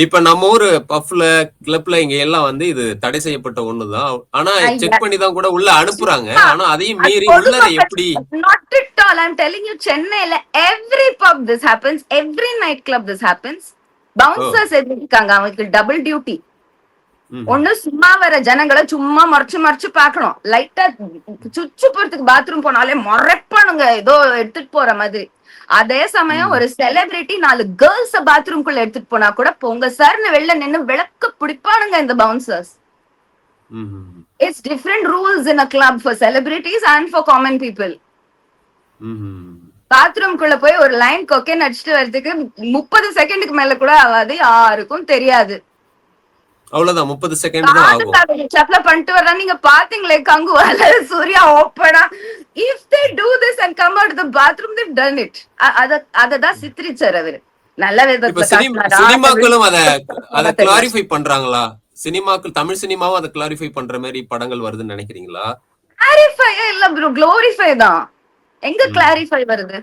இப்ப நம்ம ஊரு பஃப்ல, கிளப்ல இங்க எல்லாம் வந்து இது தடை செய்யப்பட்ட ஒண்ணுதான். ஆனா செக் பண்ணி தான் கூட உள்ள அனுப்புறாங்க. ஆனா அதையும் அது மீறி உள்ளர எப்படி? பொதுமக்கள் not at all. I'm telling you, சென்னையில every pub this happens, every night club this happens. ஓ! பவுன்சர்ஸ் இருக்காங்க, அவங்களுக்கு டபுள் டியூட்டி. ம்ஹ்ம். ஒண்ணு சும்மா வர ஜனங்களை சும்மா மறைச்சு மறைச்சு பாக்கணும், லைட்டா சுச்சு போறதுக்கு பாத்ரூம் போனாலே மறைப்பானுங்க ஏதோ எடுத்துட்டு போற மாதிரி. அதே சமயம் ம். ஒரு செலிபிரிட்டி 4 கேர்ள்ஸ் பாத்ரூம்குள்ள எடுத்துட்டு போனா கூட போங்க சார்னு வெளில நின்னு விளக்க பிடிப்பானுங்க இந்த பவுன்சர்ஸ். ம்ஹ்ம். It's different rules in a club for celebrities and for common people. ம்ஹ்ம். பாத்ரூம்குள்ள போய் ஒரு லைன் கொக்கேன் அடிச்சுட்டு வரதுக்கு 30 செகண்டுக்கு மேல கூட ஆகாது, யாருக்கும் தெரியாது. அவ்வளவுதான் 30 செகண்ட் தான் ஆகும். சப்ல பண்ணிட்டு வர்றா, நீங்க பாத்தீங்களே கங்குவால சூர்யா ஓப்பனா. If they do this and come out of the bathroom, they've done it. அததான் சித்தரிச்சார் அவரு. நல்ல இப்ப விதத்துல காட்டினாரா? சினிமாக்களும் அத கிளாரிஃபை பண்றாங்களா? சினிமாக்கள், தமிழ் சினிமாவும் அதை கிளாரிஃபை பண்ற மாதிரி படங்கள் வருதுன்னு நினைக்கிறீங்களா? கிளாரிஃபை இல்ல ப்ரோ, க்ளோரிஃபை தான். எங்க கிளாரிஃபை வருது?